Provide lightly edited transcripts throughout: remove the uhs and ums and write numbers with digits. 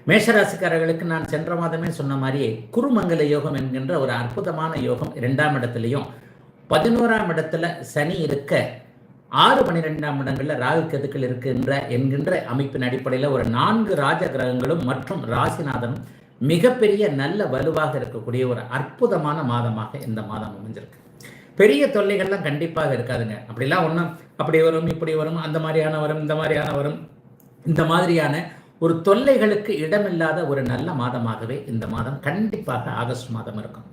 மேஷராசிக்காரர்களுக்கு நான் சென்ற மாதமே சொன்ன மாதிரியே குருமங்கல யோகம் என்கின்ற ஒரு அற்புதமான யோகம் 2ஆம் இடத்துலையும் 11ஆம் இடத்துல சனி இருக்க 6-12ஆம் இடங்கள்ல ராகு கேதுக்கள் இருக்கின்ற என்கின்ற அமைப்பின் அடிப்படையில் ஒரு 4 ராஜ கிரகங்களும் மற்றும் ராசிநாதனும் மிகப்பெரிய நல்ல வலுவாக இருக்கக்கூடிய ஒரு அற்புதமான மாதமாக இந்த மாதம் அமைஞ்சிருக்கு. பெரிய தொல்லைகள்லாம் கண்டிப்பாக இருக்காதுங்க. அப்படிலாம் ஒன்றும் அப்படி வரும் இப்படி வரும் அந்த மாதிரியான வரும் இந்த மாதிரியான வரும் இந்த மாதிரியான ஒரு தொல்லைகளுக்கு இடமில்லாத ஒரு நல்ல மாதமாகவே இந்த மாதம் கண்டிப்பாக ஆகஸ்ட் மாதம் இருக்கும்.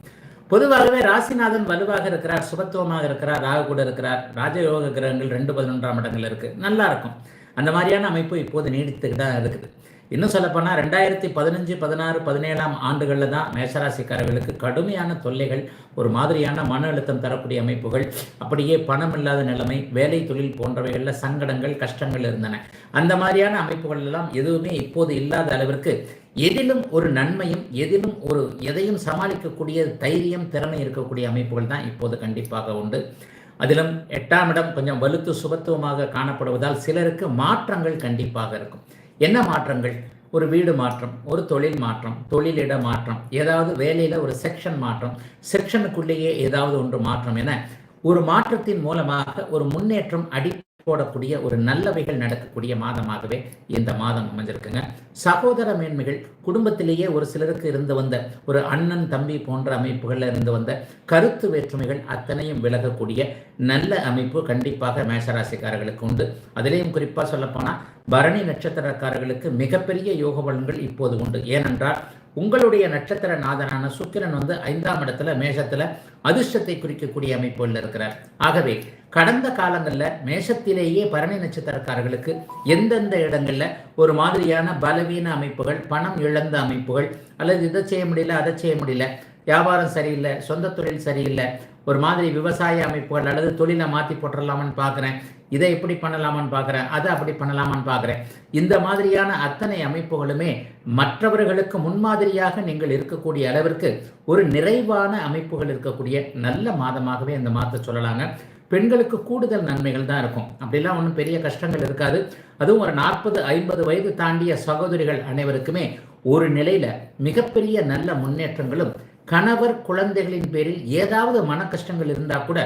பொதுவாகவே ராசிநாதன் வலுவாக இருக்கிறார், சுபத்துவமாக இருக்கிறார், ராகு கூட இருக்கிறார், ராஜயோக கிரகங்கள் 2-11ஆம் இடங்கள் இருக்கு, நல்லா இருக்கும். அந்த மாதிரியான அமைப்பு இப்போது நீடித்துக்கிட்டு தான் இருக்குது. இன்னும் சொல்லப்போனால் 2015, 16, 17ஆம் ஆண்டுகளில் தான் மேஷராசிக்காரர்களுக்கு கடுமையான தொல்லைகள், ஒரு மாதிரியான மன அழுத்தம் தரக்கூடிய அமைப்புகள், அப்படியே பணம் இல்லாத நிலைமை, வேலை தொழில் போன்றவைகளில் சங்கடங்கள் கஷ்டங்கள் இருந்தன. அந்த மாதிரியான அமைப்புகள் எல்லாம் எதுவுமே இப்போது இல்லாத அளவிற்கு எதிலும் ஒரு நன்மையும் எதிலும் ஒரு எதையும் சமாளிக்கக்கூடிய தைரியம் திறமை இருக்கக்கூடிய அமைப்புகள் தான் இப்போது கண்டிப்பாக உண்டு. அதிலும் 8ஆம் இடம் கொஞ்சம் வலுத்து சுபத்துவமாக காணப்படுவதால் சிலருக்கு மாற்றங்கள் கண்டிப்பாக இருக்கும். என்ன மாற்றங்கள்? ஒரு வீடு மாற்றம், ஒரு தொழில் மாற்றம், தொழிலிட மாற்றம், ஏதாவது வேலையில் ஒரு செக்ஷன் மாற்றம், செக்ஷனுக்குள்ளேயே ஏதாவது ஒன்று மாற்றம் என ஒரு மாற்றத்தின் மூலமாக ஒரு முன்னேற்றம் போடக்கூடிய ஒரு நல்லவைகள் நடக்கக்கூடிய மாதமாகவே இந்த மாதம் அமைஞ்சிருக்குங்க. சகோதர மேன்மைகள், குடும்பத்திலேயே ஒரு சிலருக்கு இருந்து வந்த ஒரு அண்ணன் தம்பி போன்ற அமைப்புகளில் இருந்து வந்த கருத்து வேற்றுமைகள் அத்தனையும் விலகக்கூடிய நல்ல அமைப்பு கண்டிப்பாக மேஷராசிக்காரர்களுக்கு உண்டு. அதிலேயும் குறிப்பாக சொல்லப்போனால் பரணி நட்சத்திரக்காரர்களுக்கு மிகப்பெரிய யோக பலன்கள் இப்போது உண்டு. ஏனென்றால் உங்களுடைய நட்சத்திர நாதனான சுக்கிரன் 5ஆம் இடத்துல மேஷத்துல அதிர்ஷ்டத்தை குறிக்கக்கூடிய அமைப்புகள் இருக்கிறார். ஆகவே கடந்த காலங்களில் மேஷத்திலேயே பரணி நட்சத்திரக்காரர்களுக்கு எந்தெந்த இடங்கள்ல ஒரு மாதிரியான பலவீன அமைப்புகள், பணம் இழந்த அமைப்புகள், அல்லது இதை செய்ய முடியல அதை செய்ய முடியல, வியாபாரம் சரியில்லை, சொந்த தொழில் சரியில்லை, ஒரு மாதிரி விவசாய அமைப்புகள் அல்லது தொழிலை மாற்றி போட்டுடலாமான்னு பார்க்குறேன், இதை இப்படி பண்ணலாமான்னு பார்க்குறேன், அதை அப்படி பண்ணலாமான்னு பார்க்குறேன், இந்த மாதிரியான அத்தனை அமைப்புகளுமே மற்றவர்களுக்கு முன்மாதிரியாக நீங்கள் இருக்கக்கூடிய அளவிற்கு ஒரு நிறைவான அமைப்புகள் இருக்கக்கூடிய நல்ல மாதமாகவே இந்த மாதத்தை சொல்லலாங்க. பெண்களுக்கு கூடுதல் நன்மைகள் தான் இருக்கும். அப்படிலாம் ஒன்றும் பெரிய கஷ்டங்கள் இருக்காது. அதுவும் ஒரு 40-50 வயது தாண்டிய சகோதரிகள் அனைவருக்குமே ஒரு நிலையில மிகப்பெரிய நல்ல முன்னேற்றங்களும், கணவர் குழந்தைகளின் பேரில் ஏதாவது மன கஷ்டங்கள் இருந்தால் கூட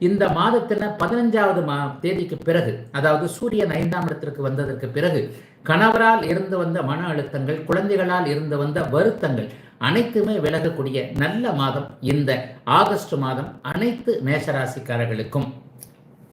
இந்த மாதத்தில் 15வது தேதிக்கு பிறகு, அதாவது சூரியன் 5ஆம் இடத்திற்கு வந்ததற்கு பிறகு கணவரால் இருந்து வந்த மன அழுத்தங்கள், குழந்தைகளால் இருந்து வந்த வருத்தங்கள் அனைத்துமே விலகக்கூடிய நல்ல மாதம் இந்த ஆகஸ்ட் மாதம் அனைத்து மேஷராசிக்காரர்களுக்கும்.